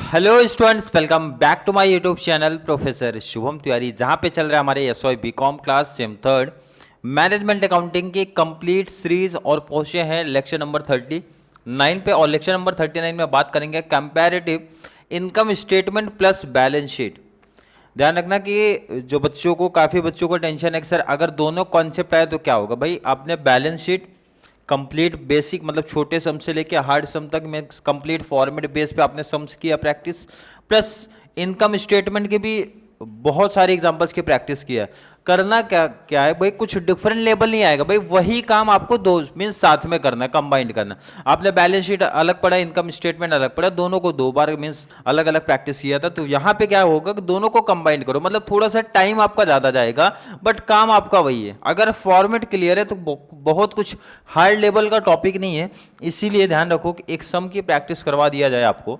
Hello students, welcome back to my YouTube channel professor Shubham Tiwari, जहां पे चल रहा है हमारे SY BCom class sem third management accounting की कंप्लीट सीरीज और पहुंचे हैं लेक्चर नंबर 39 पे। और लेक्चर नंबर 39 में बात करेंगे comparative income statement plus balance sheet. ध्यान रखना कि जो बच्चों को काफ़ी बच्चों को टेंशन है कि सर अगर दोनों कॉन्सेप्ट आए तो क्या होगा। भाई आपने बैलेंस शीट कंप्लीट बेसिक मतलब छोटे सम से लेके हार्ड सम तक में कंप्लीट फॉर्मेट बेस पे आपने सम्स किया प्रैक्टिस, प्लस इनकम स्टेटमेंट के भी बहुत सारे एग्जांपल्स की प्रैक्टिस किया। करना क्या क्या है भाई, कुछ डिफरेंट लेवल नहीं आएगा भाई, वही काम आपको दो मीन्स साथ में करना है, कंबाइंड करना। आपने बैलेंस शीट अलग पढ़ा, इनकम स्टेटमेंट अलग पढ़ा, दोनों को दो बार मीन्स अलग अलग प्रैक्टिस किया था। तो यहाँ पे क्या होगा कि दोनों को कंबाइंड करो, मतलब थोड़ा सा टाइम आपका ज़्यादा जाएगा बट काम आपका वही है। अगर फॉर्मेट क्लियर है तो बहुत कुछ हार्ड लेवल का टॉपिक नहीं है, इसीलिए ध्यान रखो कि एक सम की प्रैक्टिस करवा दिया जाए आपको।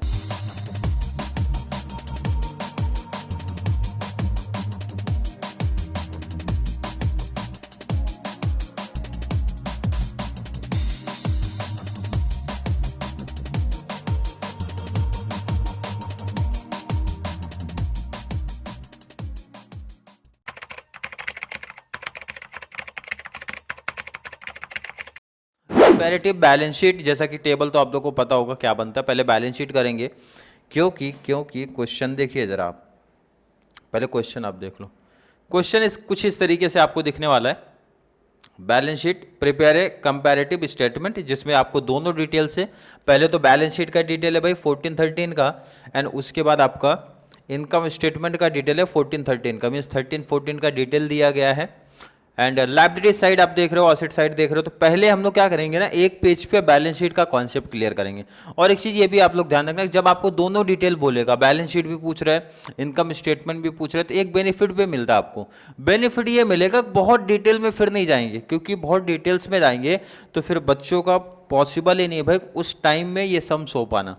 कंपैरेटिव बैलेंस शीट, जैसा कि टेबल तो आप लोगों को पता होगा क्या बनता है। पहले बैलेंस शीट करेंगे क्योंकि क्योंकि क्वेश्चन देखिए जरा आप, पहले क्वेश्चन आप देख लो। क्वेश्चन कुछ इस तरीके से आपको दिखने वाला है। Balance sheet prepare a comparative statement, जिसमें आपको दोनों डिटेल से, पहले तो बैलेंस शीट का डिटेल है भाई 14-13 का, एंड उसके बाद आपका इनकम स्टेटमेंट का डिटेल है 14-13 का, मीन्स 13-14 का डिटेल दिया गया है। एंड लाइबिलिटी साइड आप देख रहे हो, असेट साइड देख रहे हो। तो पहले हम लोग क्या करेंगे ना, एक पेज पे बैलेंस शीट का कॉन्सेप्ट क्लियर करेंगे। और एक चीज ये भी आप लोग ध्यान रखना, जब आपको दोनों डिटेल बोलेगा, बैलेंस शीट भी पूछ रहा है, इनकम स्टेटमेंट भी पूछ रहा है, तो एक बेनिफिट भी मिलता है आपको। बेनिफिट ये मिलेगा, बहुत डिटेल में फिर नहीं जाएंगे, क्योंकि बहुत डिटेल्स में जाएंगे तो फिर बच्चों का पॉसिबल ही नहीं है भाई उस टाइम में ये सम्स हो पाना।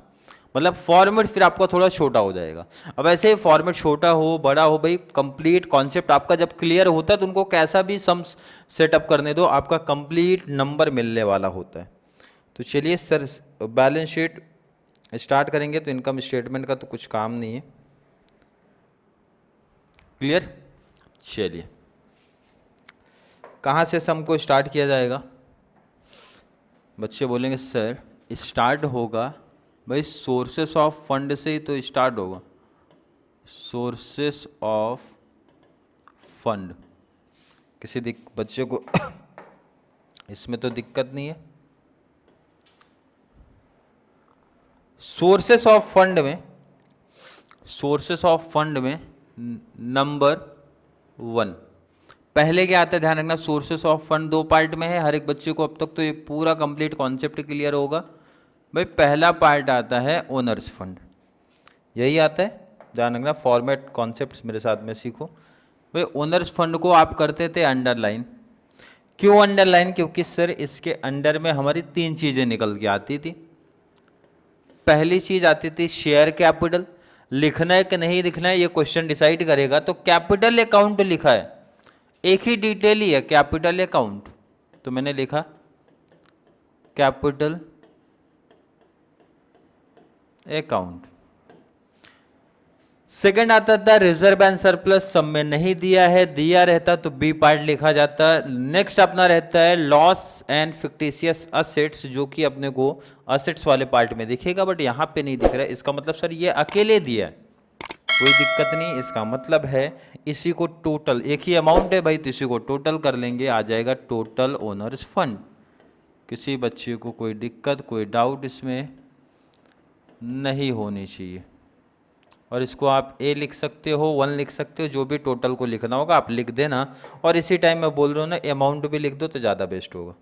मतलब फॉर्मेट फिर आपका थोड़ा छोटा हो जाएगा। अब ऐसे फॉर्मेट छोटा हो बड़ा हो भाई, कंप्लीट कॉन्सेप्ट आपका जब क्लियर होता है तो उनको कैसा भी सम्स सेटअप करने दो, आपका कंप्लीट नंबर मिलने वाला होता है। तो चलिए सर, बैलेंस शीट स्टार्ट करेंगे तो इनकम स्टेटमेंट का तो कुछ काम नहीं है। क्लियर? चलिए, कहाँ से सम को स्टार्ट किया जाएगा? बच्चे बोलेंगे सर स्टार्ट होगा भाई सोर्सेस ऑफ फंड से ही तो स्टार्ट होगा। सोर्सेस ऑफ फंड, किसी बच्चे को इसमें तो दिक्कत नहीं है। सोर्सेस ऑफ फंड में, सोर्सेस ऑफ फंड में नंबर 1 पहले क्या आता है, ध्यान रखना। सोर्सेस ऑफ फंड दो पार्ट में है, हर एक बच्चे को अब तक तो ये पूरा कंप्लीट कॉन्सेप्ट क्लियर होगा। भाई पहला पार्ट आता है ओनर्स फंड, यही आता है। ध्यान रखना, फॉर्मेट कॉन्सेप्ट्स मेरे साथ में सीखो। भाई ओनर्स फंड को आप करते थे अंडरलाइन। क्यों अंडरलाइन? क्योंकि सर इसके अंडर में हमारी 3 चीजें निकल के आती थी। पहली चीज आती थी शेयर कैपिटल। लिखना है कि नहीं लिखना है ये क्वेश्चन डिसाइड करेगा। तो कैपिटल अकाउंट लिखा है, एक ही डिटेल ही है, कैपिटल अकाउंट, तो मैंने लिखा कैपिटल अकाउंट। सेकंड आता था रिजर्व एंड सरप्लस, सब में नहीं दिया है, दिया रहता तो बी पार्ट लिखा जाता। नेक्स्ट अपना रहता है लॉस एंड फिक्टिशियस असेट्स, जो कि अपने को असेट्स वाले पार्ट में दिखेगा बट यहां पे नहीं दिख रहा है। इसका मतलब सर ये अकेले दिया है, कोई दिक्कत नहीं। इसका मतलब है इसी को टोटल, एक ही अमाउंट है भाई तो इसी को टोटल कर लेंगे, आ जाएगा टोटल ओनर्स फंड। किसी बच्चे को कोई दिक्कत कोई डाउट इसमें नहीं होनी चाहिए। और इसको आप ए लिख सकते हो, 1 लिख सकते हो, जो भी टोटल को लिखना होगा आप लिख देना। और इसी टाइम मैं बोल रहा हूँ ना, अमाउंट भी लिख दो तो ज़्यादा बेस्ट होगा।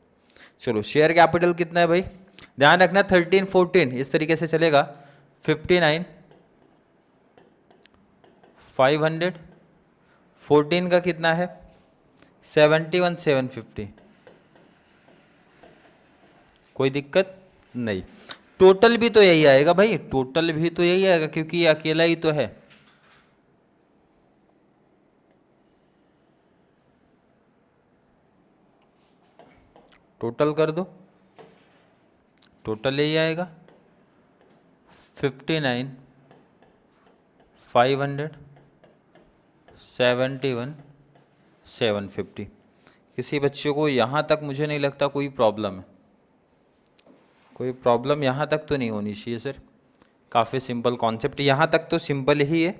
चलो, शेयर कैपिटल कितना है भाई, ध्यान रखना 13-14 इस तरीके से चलेगा। 59 500, 14 का कितना है 71 750, कोई दिक्कत नहीं। टोटल भी तो यही आएगा भाई, टोटल भी तो यही आएगा क्योंकि ये अकेला ही तो है। टोटल कर दो, टोटल यही आएगा 59 500, 71, 750। किसी बच्चे को यहाँ तक मुझे नहीं लगता कोई प्रॉब्लम है, कोई प्रॉब्लम यहाँ तक तो नहीं होनी चाहिए सर। काफ़ी सिंपल कॉन्सेप्ट, यहाँ तक तो सिंपल ही है,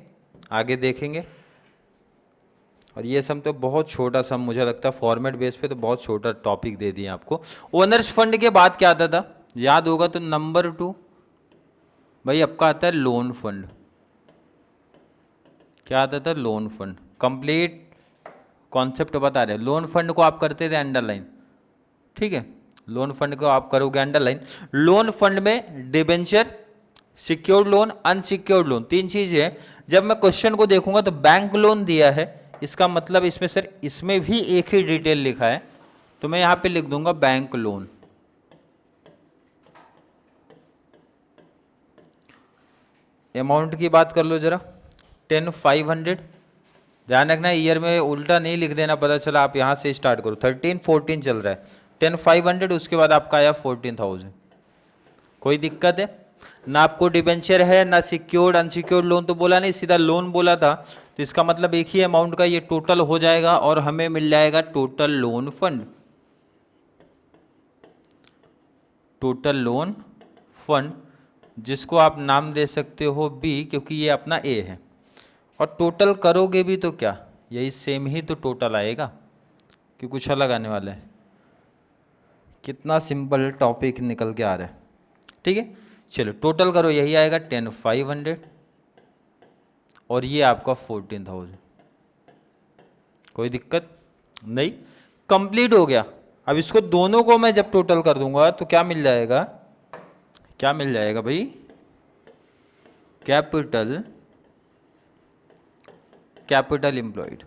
आगे देखेंगे। और ये सम तो बहुत छोटा सम मुझे लगता है, फॉर्मेट बेस पे तो बहुत छोटा टॉपिक दे दिया आपको। ओनर्स फंड के बाद क्या आता था, याद होगा तो नंबर 2 भाई आपका आता है लोन फंड। क्या आता था, लोन फंड। कंप्लीट कॉन्सेप्ट बता रहे हैं। लोन फंड को आप करते थे अंडरलाइन, ठीक है, लोन फंड को आप करोगे अंडरलाइन। लोन फंड में debenture, secured loan, unsecured loan, 3 चीजें हैं। जब मैं क्वेश्चन को देखूंगा तो बैंक लोन दिया है, इसका मतलब इसमें सर इसमें भी एक ही डिटेल लिखा है, तो मैं यहां पे लिख दूंगा बैंक लोन। अमाउंट की बात कर लो जरा, 10,500। ध्यान रखना ईयर में उल्टा नहीं लिख देना, पता चला आप यहां से स्टार्ट करो, 13, 14 चल रहा है, 10,500 उसके बाद आपका आया 14,000। कोई दिक्कत है ना, आपको डिबेंचर है ना सिक्योर्ड अनसिक्योर्ड लोन तो बोला नहीं, सीधा लोन बोला था, तो इसका मतलब एक ही अमाउंट का ये टोटल हो जाएगा और हमें मिल जाएगा total loan fund. Total loan fund जिसको आप नाम दे सकते हो बी, क्योंकि ये अपना ए है। और टोटल करोगे भी तो क्या, यही सेम ही तो टोटल आएगा, कि कुछ अलग आने वाला है। कितना सिंपल टॉपिक निकल के आ रहा है, ठीक है। चलो टोटल करो, यही आएगा 10,500 और ये आपका 14,000। कोई दिक्कत नहीं, कंप्लीट हो गया। अब इसको दोनों को मैं जब टोटल कर दूंगा तो क्या मिल जाएगा, क्या मिल जाएगा भाई, कैपिटल, कैपिटल एम्प्लॉयड।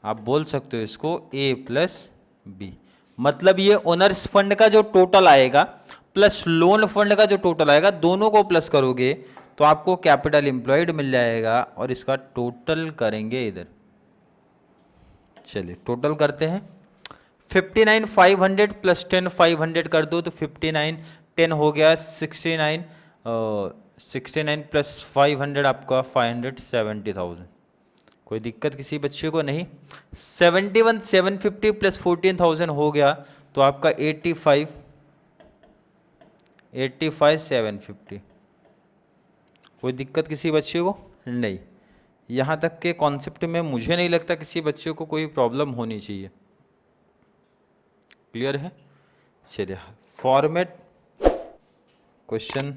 आप बोल सकते हो इसको ए प्लस बी, मतलब ये ओनर्स फंड का जो टोटल आएगा प्लस लोन फंड का जो टोटल आएगा, दोनों को प्लस करोगे तो आपको कैपिटल एम्प्लॉयड मिल जाएगा, और इसका टोटल करेंगे इधर। चलिए टोटल करते हैं, 59,500 प्लस 10,500 कर दो तो 59, 10 हो गया 69, 69 प्लस 500 आपका 570,000। कोई दिक्कत किसी बच्चे को नहीं। 71,750 प्लस 14,000 हो गया तो आपका 85,750। कोई दिक्कत किसी बच्चे को नहीं। यहाँ तक के कॉन्सेप्ट में मुझे नहीं लगता किसी बच्चे को कोई प्रॉब्लम होनी चाहिए। क्लियर है। चलिए फॉर्मेट क्वेश्चन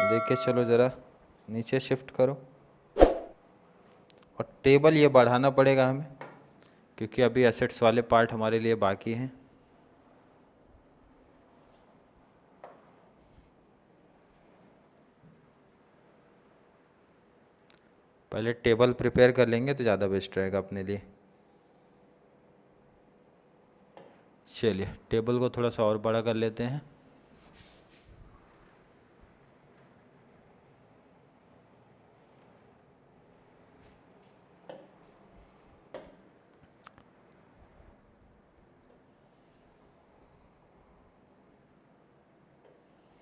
देख के चलो, ज़रा नीचे शिफ्ट करो, और टेबल ये बढ़ाना पड़ेगा हमें, क्योंकि अभी एसेट्स वाले पार्ट हमारे लिए बाकी हैं। पहले टेबल प्रिपेयर कर लेंगे तो ज़्यादा बेस्ट रहेगा अपने लिए। चलिए टेबल को थोड़ा सा और बड़ा कर लेते हैं।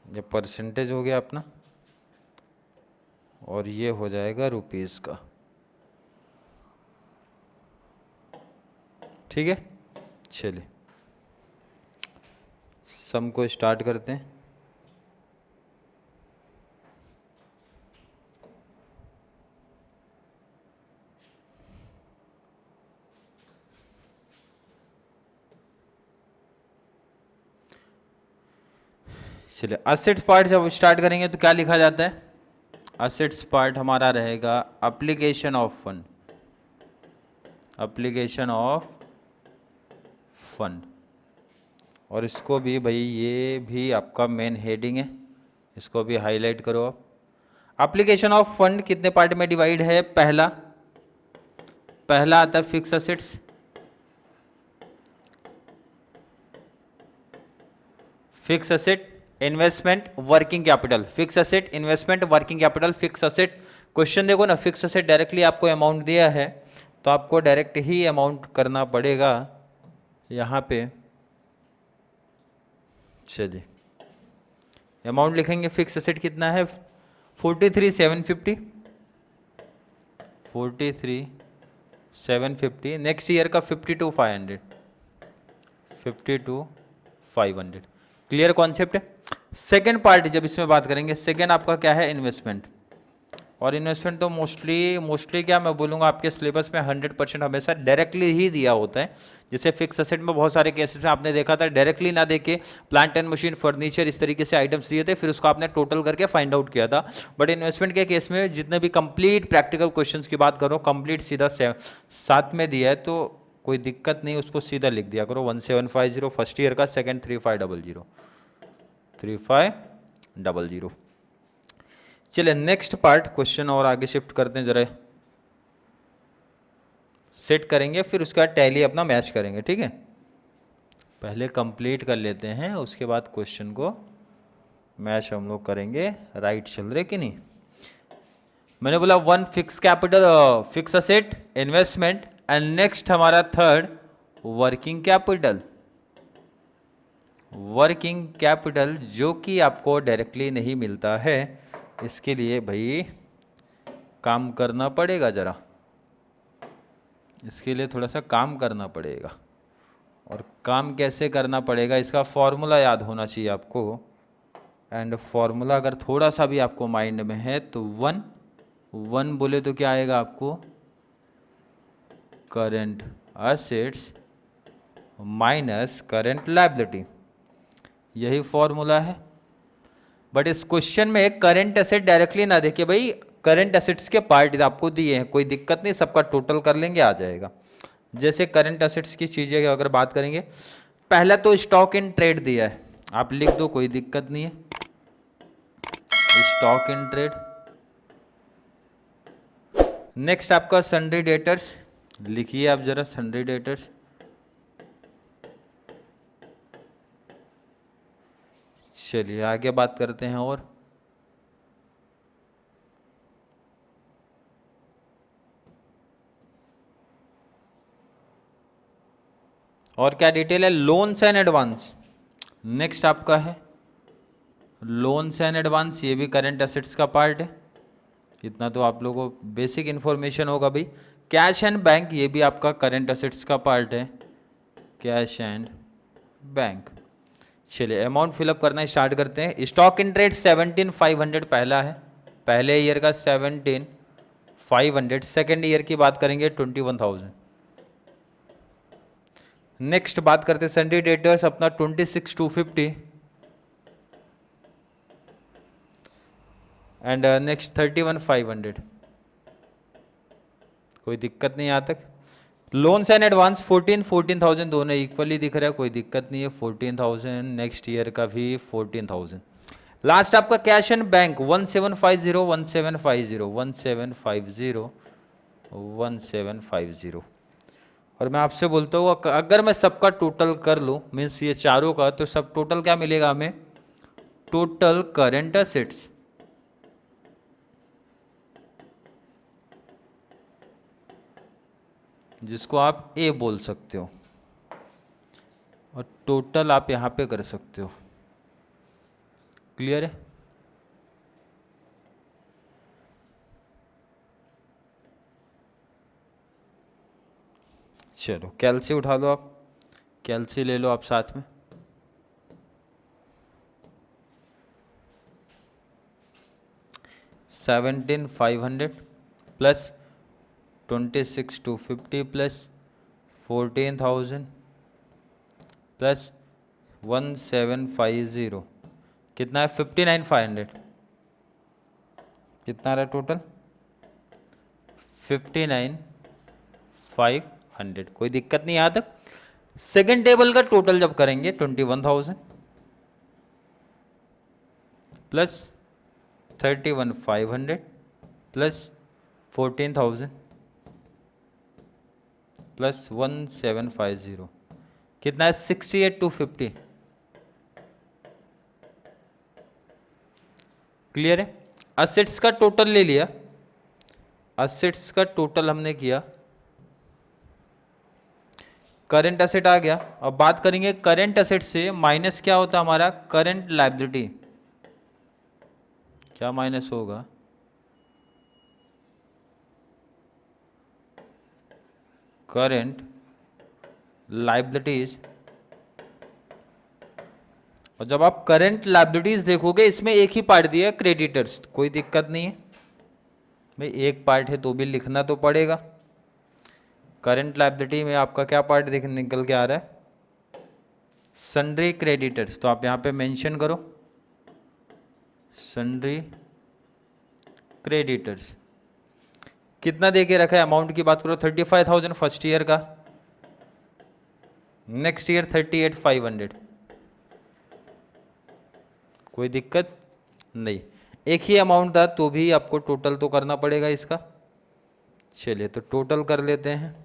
ये परसेंटेज हो गया अपना, और ये हो जाएगा रुपीस का, ठीक है। चलिए सम को स्टार्ट करते हैं। चलिए असेट्स पार्ट जब स्टार्ट करेंगे तो क्या लिखा जाता है, असेट्स पार्ट हमारा रहेगा application of fund, application of fund. और इसको भी भाई, ये भी आपका मेन हेडिंग है, इसको भी हाईलाइट करो आप। एप्लीकेशन ऑफ फंड कितने पार्ट में डिवाइड है, पहला आता है fix assets, fix asset, investment, working capital. Fix asset, investment, working capital, fix asset. Question देखो ना, फिक्स असेट डायरेक्टली आपको अमाउंट दिया है तो आपको डायरेक्ट ही अमाउंट करना पड़ेगा यहाँ पे। चलिए अमाउंट लिखेंगे फिक्स एसेट कितना है 43,750, 43,750। नेक्स्ट ईयर का 52,500, 52,500। क्लियर कॉन्सेप्ट है। सेकेंड पार्ट जब इसमें बात करेंगे, सेकेंड आपका क्या है इन्वेस्टमेंट। और इन्वेस्टमेंट तो मोस्टली क्या मैं बोलूँगा आपके सिलेबस में 100% हमेशा डायरेक्टली ही दिया होता है। जैसे फिक्स असेट में बहुत सारे केसेस में आपने देखा था डायरेक्टली ना देके प्लांट एंड मशीन, फर्नीचर, इस तरीके से आइटम्स दिए थे, फिर उसको आपने टोटल करके फाइंड आउट किया था। बट इन्वेस्टमेंट के केस में जितने भी कंप्लीट प्रैक्टिकल क्वेश्चन की बात करो, कंप्लीट सीधा साथ में दिया है, तो कोई दिक्कत नहीं, उसको सीधा लिख दिया करो 1750 फर्स्ट ईयर का, सेकेंड 3500, 3500। चलिए नेक्स्ट पार्ट क्वेश्चन और आगे शिफ्ट करते हैं, जरा सेट करेंगे, फिर उसके बाद टैली अपना मैच करेंगे, ठीक है। पहले कंप्लीट कर लेते हैं, उसके बाद क्वेश्चन को मैच हम लोग करेंगे। राइट चल रहे कि नहीं। मैंने बोला one fix capital, fix asset, investment, and next हमारा third working capital. Working capital जो कि आपको डायरेक्टली नहीं मिलता है, इसके लिए भाई काम करना पड़ेगा जरा, इसके लिए थोड़ा सा काम करना पड़ेगा। और काम कैसे करना पड़ेगा, इसका फॉर्मूला याद होना चाहिए आपको। एंड फॉर्मूला अगर थोड़ा सा भी आपको माइंड में है तो वन बोले तो क्या आएगा आपको, current assets minus current liability, यही फॉर्मूला है। बट इस क्वेश्चन में करंट एसेट डायरेक्टली ना देखिए भाई, करंट एसेट्स के पार्ट आपको दिए हैं, कोई दिक्कत नहीं, सबका टोटल कर लेंगे आ जाएगा। जैसे करंट एसेट्स की चीजें अगर बात करेंगे, पहला तो स्टॉक इन ट्रेड दिया है, आप लिख दो कोई दिक्कत नहीं है, स्टॉक इन ट्रेड। नेक्स्ट आपका सन्ड्री डेटर्स, लिखिए आप जरा सन्ड्री डेटर्स। चलिए आगे बात करते हैं। और क्या डिटेल है, लोन्स एंड एडवांस। नेक्स्ट आपका है लोन्स एंड एडवांस, ये भी करंट एसेट्स का पार्ट है, इतना तो आप लोगों को बेसिक इन्फॉर्मेशन होगा भाई। कैश एंड बैंक, ये भी आपका करंट एसेट्स का पार्ट है, कैश एंड बैंक। चलिए अमाउंट फिलअप करना स्टार्ट करते हैं। स्टॉक इन ट्रेड 17,500 पहला है, पहले ईयर का 17,500। सेकेंड ईयर की बात करेंगे 21,000। नेक्स्ट बात करते हैं सन्ड्री डेटर्स अपना 26,250 एंड नेक्स्ट 31,500। कोई दिक्कत नहीं यहाँ तक। लोन्स एंड एडवांस 14,000 दोनों इक्वली दिख रहा है, कोई दिक्कत नहीं है, 14,000। नेक्स्ट ईयर का भी 14,000। लास्ट आपका कैश एंड बैंक 1750, 1750, 1750, 1750। और मैं आपसे बोलता हूँ अगर मैं सबका टोटल कर लूँ, मीन्स ये चारों का, तो सब टोटल क्या मिलेगा हमें, टोटल करंट असेट्स, जिसको आप ए बोल सकते हो, और टोटल आप यहाँ पे कर सकते हो। क्लियर है। चलो कैल्सी उठा लो आप, कैल्सी ले लो आप साथ में। $17,500 प्लस 26,250 प्लस 14,000 प्लस 1750, कितना है 59,500। कितना रहा टोटल 59,500। कोई दिक्कत नहीं यहाँ तक। सेकेंड टेबल का टोटल जब करेंगे 21,000 प्लस 31,500 प्लस 14,000 प्लस 1750, कितना है 68,250। क्लियर है। असेट्स का टोटल ले लिया, असेट्स का टोटल हमने किया, करंट असेट आ गया। अब बात करेंगे करंट असेट से माइनस क्या होता है हमारा, करंट लायबिलिटी। क्या माइनस होगा, करंट लायबिलिटीज। और जब आप करंट लायबिलिटीज देखोगे इसमें एक ही पार्ट दिया है क्रेडिटर्स, कोई दिक्कत नहीं है भाई, एक पार्ट है तो भी लिखना तो पड़ेगा। करंट लायबिलिटी में आपका क्या पार्ट देख निकल के आ रहा है, सन्ड्री क्रेडिटर्स, तो आप यहाँ पे मेंशन करो सन्ड्री क्रेडिटर्स। कितना दे के रखा है, अमाउंट की बात करो 35,000 फर्स्ट ईयर का, नेक्स्ट ईयर 38,500, कोई दिक्कत नहीं। एक ही अमाउंट था तो भी आपको टोटल तो करना पड़ेगा इसका। चलिए तो टोटल कर लेते हैं,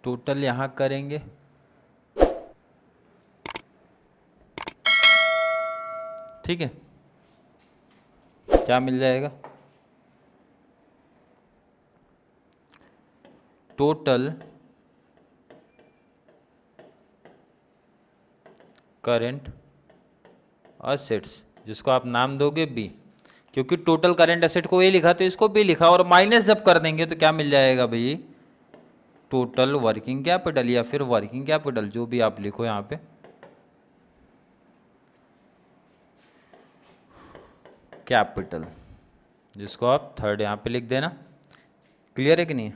टोटल यहां करेंगे, ठीक है, क्या मिल जाएगा, टोटल करेंट असेट्स, जिसको आप नाम दोगे बी, क्योंकि टोटल करेंट असेट को ए लिखा तो इसको बी लिखा, और माइनस जब कर देंगे तो क्या मिल जाएगा भाई, टोटल वर्किंग कैपिटल या फिर वर्किंग कैपिटल, जो भी आप लिखो यहाँ पे, कैपिटल, जिसको आप थर्ड यहाँ पे लिख देना। क्लियर है कि नहीं?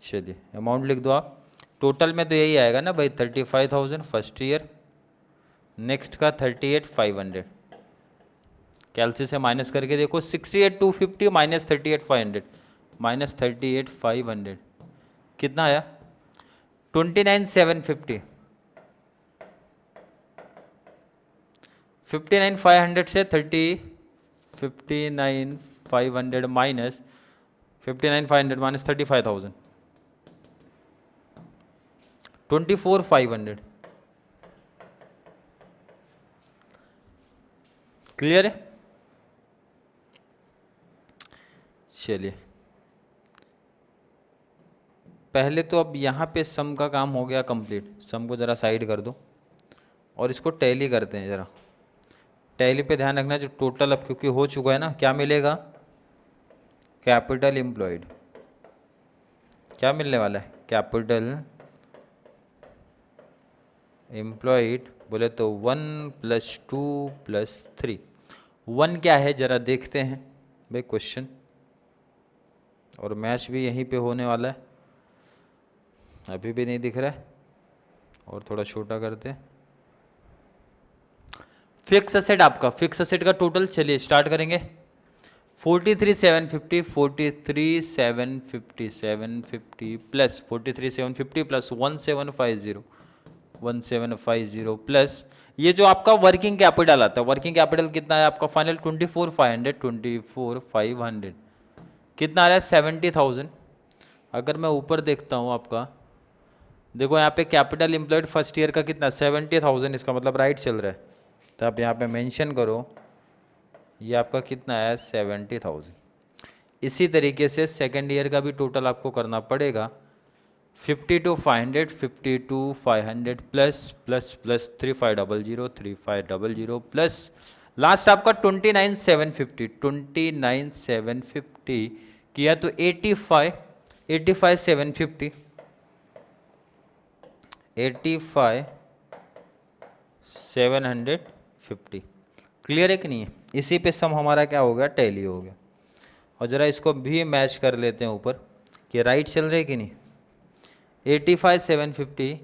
चलिए अमाउंट लिख दो आप, टोटल में तो यही आएगा ना भाई, 35,000 फर्स्ट ईयर, नेक्स्ट का 38,500, कैलसी से माइनस करके देखो, 68,250 माइनस 38,500, माइनस 38,500 कितना आया, 29,750, 59,500 से 59,500 माइनस 59,500 माइनस 35,000, 24,500। क्लियर है? चलिए पहले तो अब यहाँ पे सम का काम हो गया कंप्लीट, सम को ज़रा साइड कर दो और इसको टैली करते हैं ज़रा। टैली पे ध्यान रखना, जो टोटल अब क्योंकि हो चुका है ना, क्या मिलेगा, कैपिटल एम्प्लॉयड, क्या मिलने वाला है, कैपिटल एम्प्लॉयड, बोले तो 1 + 2 + 3। 1 क्या है जरा देखते हैं भाई क्वेश्चन, और मैच भी यहीं पे होने वाला है, अभी भी नहीं दिख रहा है, और थोड़ा छोटा करते हैं। फिक्स असेट, आपका फिक्स असेट का टोटल, चलिए स्टार्ट करेंगे, 43,750, 43,750, 750 प्लस 43,750 प्लस 1,750 प्लस ये जो आपका वर्किंग कैपिटल आता है, वर्किंग कैपिटल कितना है आपका फाइनल, 24,500, 24,500 कितना आ रहा है, 70,000। अगर मैं ऊपर देखता हूँ आपका, देखो यहाँ पे कैपिटल एम्प्लॉयड फर्स्ट ईयर का कितना, 70,000, इसका मतलब राइट चल रहा है, तो आप यहाँ पे मेंशन करो, ये आपका कितना है, 70,000। इसी तरीके से सेकेंड ईयर का भी टोटल आपको करना पड़ेगा, 52,500, 52,500 plus plus plus 3500, 3500 plus last आपका 29,750, 29,750 किया तो 85,750, 85,750। क्लियर है कि नहीं है? इसी पे सम हमारा क्या हो गया, टैली हो गया। और ज़रा इसको भी मैच कर लेते हैं ऊपर कि राइट चल रहे कि नहीं, 85,750,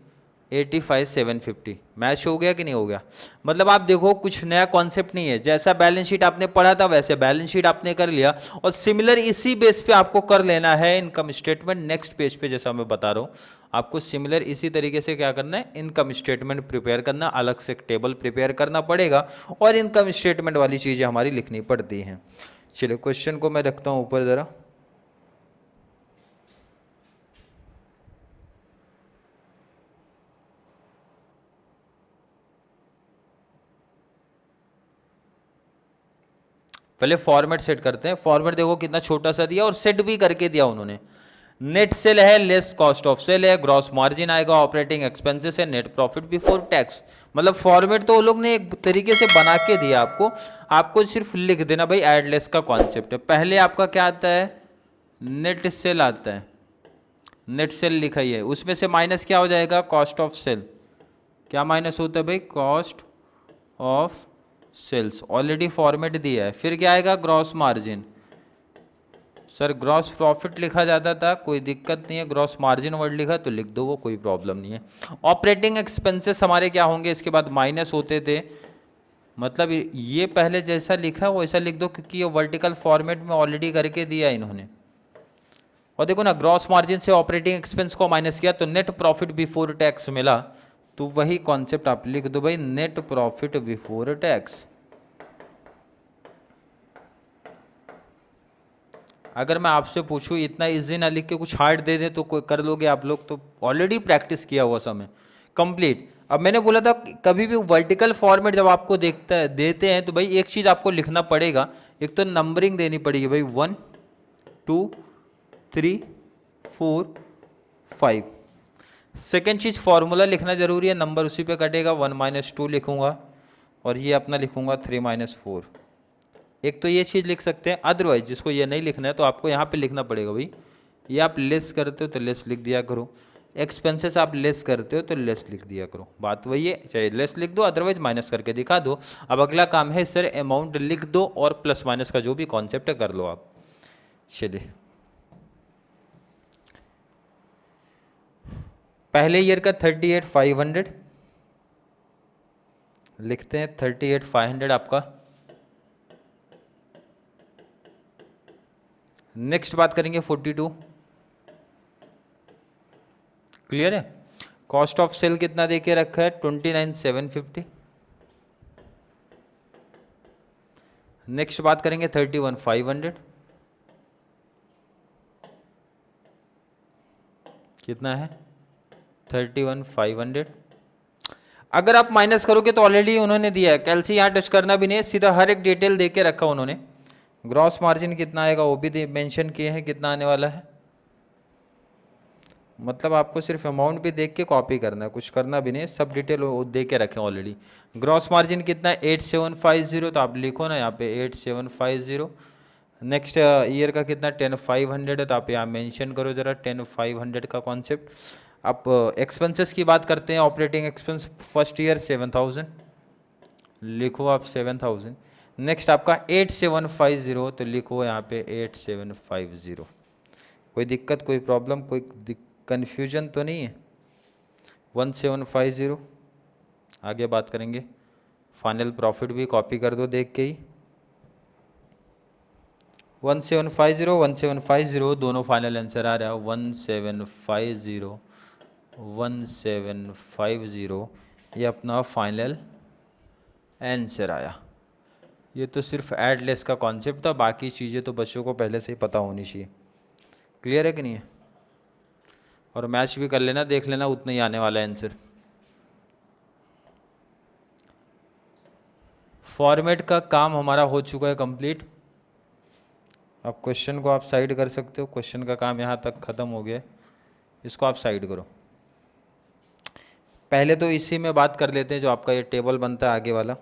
85,750 मैच हो गया कि नहीं हो गया। मतलब आप देखो कुछ नया कॉन्सेप्ट नहीं है, जैसा बैलेंस शीट आपने पढ़ा था वैसे बैलेंस शीट आपने कर लिया, और सिमिलर इसी बेस पे आपको कर लेना है इनकम स्टेटमेंट नेक्स्ट पेज पे, जैसा मैं बता रहा हूँ आपको सिमिलर इसी तरीके से क्या करना है, इनकम स्टेटमेंट प्रिपेयर करना, अलग से टेबल प्रिपेयर करना पड़ेगा, और इनकम स्टेटमेंट वाली चीज़ें हमारी लिखनी पड़ती हैं। चलिए क्वेश्चन को मैं रखता हूँ ऊपर ज़रा, पहले फॉर्मेट सेट करते हैं। फॉर्मेट देखो कितना छोटा सा दिया और सेट भी करके दिया उन्होंने, नेट सेल है, लेस कॉस्ट ऑफ सेल है, ग्रॉस मार्जिन आएगा, ऑपरेटिंग एक्सपेंसेस है, नेट प्रॉफिट बिफोर टैक्स। मतलब फॉर्मेट तो वो लोग ने एक तरीके से बना के दिया आपको, आपको सिर्फ लिख देना भाई एड लेस का कॉन्सेप्ट है। पहले आपका क्या आता है, नेट सेल आता है, नेट सेल लिखा ही है, उसमें से माइनस क्या हो जाएगा, कॉस्ट ऑफ सेल। क्या माइनस होता है भाई, cost of sales, already format दिया है। फिर क्या आएगा, gross margin. Sir gross profit लिखा जाता था, कोई दिक्कत नहीं है, ग्रॉस मार्जिन वर्ड लिखा तो लिख दो, वो कोई प्रॉब्लम नहीं है। ऑपरेटिंग एक्सपेंसेस हमारे क्या होंगे, इसके बाद माइनस होते थे, मतलब ये पहले जैसा लिखा वैसा लिख दो, क्योंकि ये वर्टिकल फॉर्मेट में ऑलरेडी करके दिया इन्होंने। और देखो ना, ग्रॉस मार्जिन से ऑपरेटिंग एक्सपेंस को माइनस किया तो नेट प्रॉफिट बिफोर टैक्स मिला, तो वही कॉन्सेप्ट आप लिख दो भाई, नेट प्रॉफिट बिफोर टैक्स। अगर मैं आपसे पूछूं इतना इजी ना लिख के कुछ हार्ड दे दें तो कर लोगे आप लोग, तो ऑलरेडी प्रैक्टिस किया हुआ समय कंप्लीट। अब मैंने बोला था कभी भी वर्टिकल फॉर्मेट जब आपको देते हैं तो भाई एक चीज़ आपको लिखना पड़ेगा, एक तो नंबरिंग देनी पड़ेगी भाई, 1 2 3 4 5। सेकेंड चीज़ फॉर्मूला लिखना जरूरी है, नंबर उसी पे कटेगा, 1 - 2 लिखूंगा और ये अपना लिखूंगा 3 - 4। एक तो ये चीज़ लिख सकते हैं, अदरवाइज जिसको ये नहीं लिखना है तो आपको यहाँ पे लिखना पड़ेगा भाई, ये आप लेस करते हो तो लेस लिख दिया करो, एक्सपेंसेस आप लेस करते हो तो लेस लिख दिया करो, बात वही है, चाहे लेस लिख दो अदरवाइज माइनस करके दिखा दो। अब अगला काम है सर अमाउंट लिख दो और प्लस माइनस का जो भी कॉन्सेप्ट है कर लो आप। चलिए पहले ईयर का 38,500 लिखते हैं, 38,500 आपका। नेक्स्ट बात करेंगे 42, क्लियर है। कॉस्ट ऑफ सेल कितना देके रखा है, 29,750। नेक्स्ट बात करेंगे 31,500, कितना है 31,500। अगर आप माइनस करोगे तो ऑलरेडी उन्होंने दिया है, कैलसी यहाँ टच करना भी नहीं है, सीधा हर एक डिटेल दे के रखा उन्होंने। ग्रॉस मार्जिन कितना आएगा वो भी मेंशन किए हैं कितना आने वाला है, मतलब आपको सिर्फ अमाउंट भी देख के कॉपी करना है, कुछ करना भी नहीं है, सब डिटेल दे के रखें ऑलरेडी। ग्रॉस मार्जिन कितना है 8,750, तो आप लिखो ना यहाँ पे 8,750। नेक्स्ट ईयर का कितना 10,500 है, तो आप यहाँ मेंशन करो जरा 10,500 का कॉन्सेप्ट। आप एक्सपेंसेस की बात करते हैं, ऑपरेटिंग एक्सपेंस फर्स्ट ईयर 7,000, लिखो आप 7,000। नेक्स्ट आपका 8,750, तो लिखो यहाँ पे 8,750। कोई दिक्कत, कोई प्रॉब्लम, कोई कन्फ्यूजन तो नहीं है, 1,750। आगे बात करेंगे, फाइनल प्रॉफिट भी कॉपी कर दो देख के ही, 1,750 1,750 दोनों फाइनल आंसर आ रहा है, 1,750 1,750 ये अपना फाइनल आंसर आया। ये तो सिर्फ ऐड लेस का कॉन्सेप्ट था, बाकी चीज़ें तो बच्चों को पहले से ही पता होनी चाहिए। क्लियर है कि नहीं है, और मैच भी कर लेना, देख लेना उतना ही आने वाला है आंसर। फॉर्मेट का काम हमारा हो चुका है कंप्लीट। अब क्वेश्चन को आप साइड कर सकते हो, क्वेश्चन का काम यहाँ तक ख़त्म हो गया, इसको आप साइड करो। पहले तो इसी में बात कर लेते हैं जो आपका ये टेबल बनता है आगे वाला।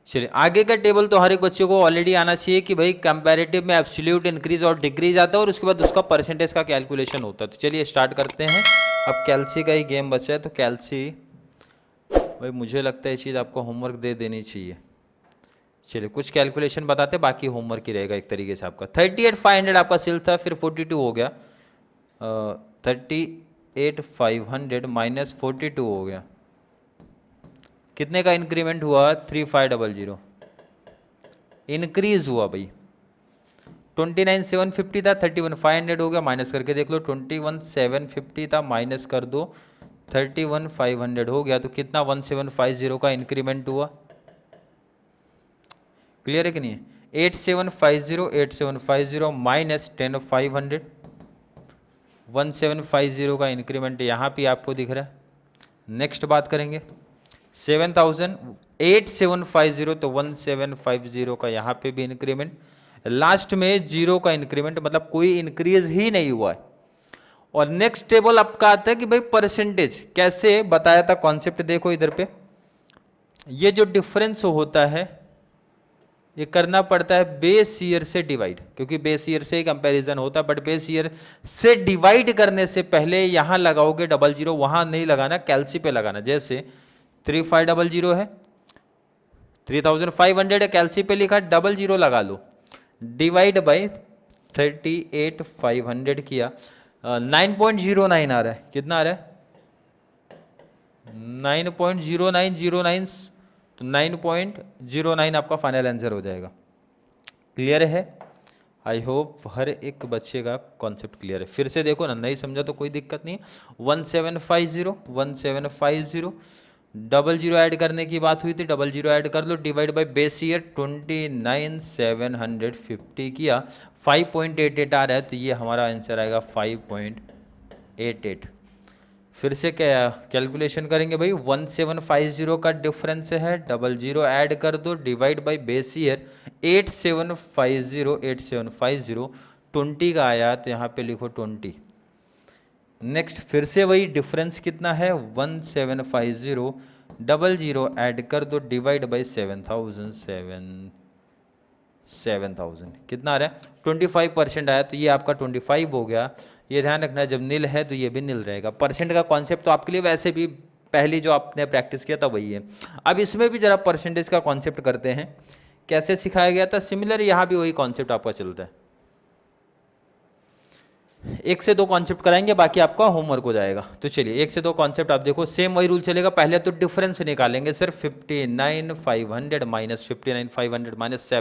चलिए आगे का टेबल तो हर एक बच्चे को ऑलरेडी आना चाहिए कि भाई कंपैरेटिव में एब्सोल्यूट इंक्रीज और डिक्रीज आता है और उसके बाद उसका परसेंटेज का कैलकुलेशन होता है। तो चलिए स्टार्ट करते हैं। अब कैल्सी का ही गेम बचा है, तो कैल्सी भाई मुझे लगता है ये चीज़ आपको होमवर्क दे देनी चाहिए। चलिए कुछ कैलकुलेशन बताते, बाकी होमवर्क ही रहेगा एक तरीके से आपका। 38,500 आपका सेल था, फिर 42 हो गया, 38,500 माइनस 42 हो गया, कितने का इंक्रीमेंट हुआ, 3,500 इंक्रीज हुआ भाई। 29,750 था, 31,500 हो गया, माइनस करके देख लो, 21,750 था, माइनस कर दो 31,500 हो गया, तो कितना 1,750 का इंक्रीमेंट हुआ। क्लियर है कि नहीं, 8,750 माइनस 10,500, 1,750 का इंक्रीमेंट यहाँ पे आपको दिख रहा है। नेक्स्ट बात करेंगे 7,000, 8750 तो 1750 का यहाँ पे भी इंक्रीमेंट, लास्ट में 0 का इंक्रीमेंट, मतलब कोई इंक्रीज ही नहीं हुआ है। और नेक्स्ट टेबल आपका आता है कि भाई परसेंटेज कैसे बताया था कॉन्सेप्ट, देखो इधर पे ये जो डिफरेंस होता है ये करना पड़ता है बेस ईयर से डिवाइड, क्योंकि बेस ईयर से ही कंपैरिजन होता है, बट बेस ईयर से डिवाइड करने से पहले यहां लगाओगे 00, वहां नहीं लगाना, कैलसी पे लगाना। जैसे 3500 है, 3500 है, कैलसी पे लिखा 00 लगा लो, डिवाइड बाई 38500 किया, 9.09 आ रहा है। कितना आ रहा है? 9.0909, तो 9.09 आपका फाइनल आंसर हो जाएगा। क्लियर है? आई होप हर एक बच्चे का कॉन्सेप्ट क्लियर है। फिर से देखो ना, नहीं समझा तो कोई दिक्कत नहीं है। 1750 00 ऐड करने की बात हुई थी, 00 ऐड कर लो, डिवाइड बाय बेस ईयर 29750 किया, 5.88 आ रहा है, तो ये हमारा आंसर आएगा 5.88। फिर से क्या कैलकुलेशन करेंगे भाई, 1750 का डिफरेंस है, 00 ऐड कर दो, डिवाइड बाय बेस ईयर 8750 20 का आया, तो यहाँ पे लिखो 20। नेक्स्ट फिर से वही डिफरेंस कितना है, 1750, 00 ऐड कर दो, डिवाइड बाई 7000 कितना आ रहा है? 25% आया, तो ये आपका 25 हो गया। ये ध्यान रखना, जब नील है तो ये भी नील रहेगा। परसेंट का कॉन्सेप्ट तो आपके लिए वैसे भी पहली जो आपने प्रैक्टिस किया था वही है। अब इसमें भी जरा परसेंटेज का कॉन्सेप्ट करते हैं, कैसे सिखाया गया था, सिमिलर यहाँ भी वही कॉन्सेप्ट आपका चलता है। 1 से 2 कॉन्सेप्ट कराएंगे, बाकी आपका होमवर्क हो जाएगा। तो चलिए 1 से 2 कॉन्सेप्ट आप देखो, सेम वही रूल चलेगा। पहले तो डिफरेंस निकालेंगे सिर्फ, 59500 माइनस 59500 माइनस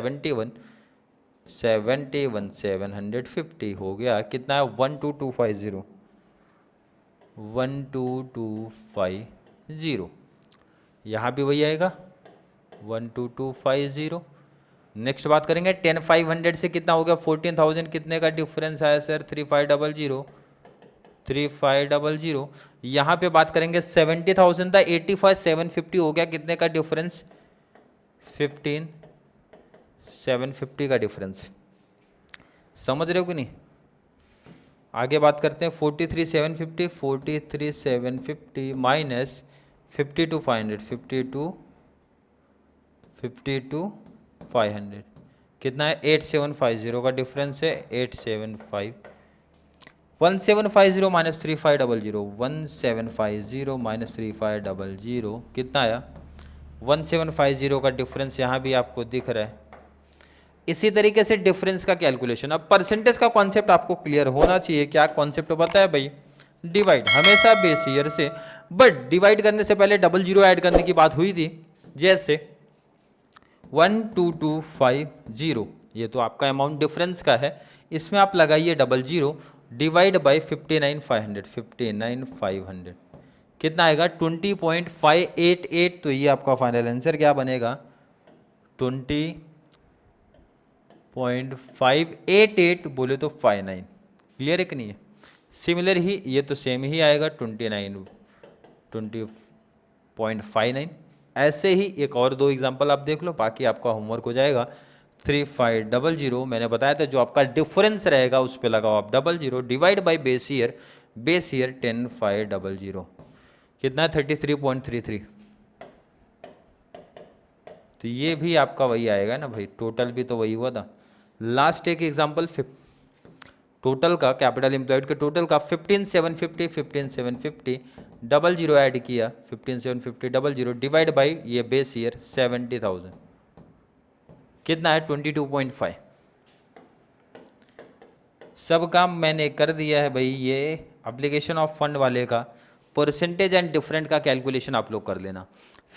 71750 हो गया, कितना है? 12250। यहाँ भी वही आएगा 12250। नेक्स्ट बात करेंगे 10500 से कितना हो गया? 14000। कितने का डिफरेंस आया सर? 3500। यहाँ पे बात करेंगे 70000 था, 85750 हो गया, कितने का डिफरेंस? 15750 का डिफरेंस। समझ रहे हो कि नहीं? आगे बात करते हैं 43750 माइनस 52500 कितना है? 8750 का डिफरेंस है, 1750 माइनस 3500, 1750 माइनस 3500 कितना आया? 1750 का डिफरेंस यहाँ भी आपको दिख रहा है। इसी तरीके से डिफरेंस का कैलकुलेशन। अब परसेंटेज का कॉन्सेप्ट आपको क्लियर होना चाहिए। क्या कॉन्सेप्ट बताया भाई? डिवाइड हमेशा बेस ईयर से, बट डिवाइड करने से पहले 00 ऐड करने की बात हुई थी। जैसे 12250, ये तो आपका अमाउंट डिफरेंस का है, इसमें आप लगाइए 00, डिवाइड बाई 59500 कितना आएगा? 20.588। तो ये आपका फाइनल आंसर क्या बनेगा? 20.588 बोले तो 59। क्लियर है कि नहीं है? सिमिलर ही ये तो सेम ही आएगा 20.59। ऐसे ही एक और 2 एग्जांपल आप देख लो, बाकी आपका होमवर्क हो जाएगा। 3500 मैंने बताया था, जो आपका डिफरेंस रहेगा उस पे लगाओ आप 00, डिवाइड बाय बेस ईयर 10500 कितना है? 33.33। तो ये भी आपका वही आएगा ना भाई, टोटल भी तो वही हुआ था। लास्ट एक एग्जांपल, टोटल का कैपिटल एम्प्लॉयड के टोटल का 15750 00 ऐड किया, 15750 00 डिवाइड बाई ये बेस ईयर 70000 कितना है? 22.5। सब काम मैंने कर दिया है भाई। ये एप्लीकेशन ऑफ फंड वाले का परसेंटेज एंड डिफरेंट का कैलकुलेशन आप लोग कर लेना।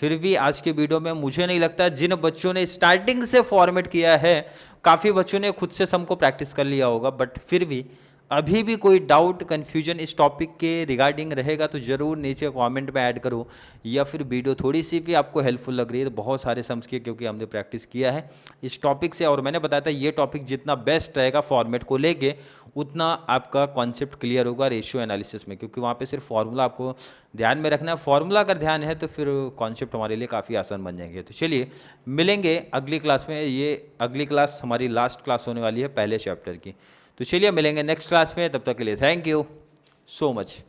फिर भी आज के वीडियो में मुझे नहीं लगता जिन बच्चों ने स्टार्टिंग से फॉर्मेट किया है, काफ़ी बच्चों ने खुद से सम को प्रैक्टिस कर लिया होगा, बट फिर भी अभी भी कोई डाउट कन्फ्यूजन इस टॉपिक के रिगार्डिंग रहेगा तो ज़रूर नीचे कमेंट में ऐड करो, या फिर वीडियो थोड़ी सी भी आपको हेल्पफुल लग रही है तो बहुत सारे सम्स की, क्योंकि हमने प्रैक्टिस किया है इस टॉपिक से, और मैंने बताया था ये टॉपिक जितना बेस्ट रहेगा फॉर्मेट को लेके उतना आपका कॉन्सेप्ट क्लियर होगा रेशियो एनालिसिस में, क्योंकि वहाँ पे सिर्फ फॉर्मूला आपको ध्यान में रखना है। फॉर्मूला अगर ध्यान है तो फिर कॉन्सेप्ट हमारे लिए काफ़ी आसान बन जाएंगे। तो चलिए मिलेंगे अगली क्लास में, ये अगली क्लास हमारी लास्ट क्लास होने वाली है पहले चैप्टर की। तो चलिए मिलेंगे नेक्स्ट क्लास में, तब तक के लिए थैंक यू सो मच।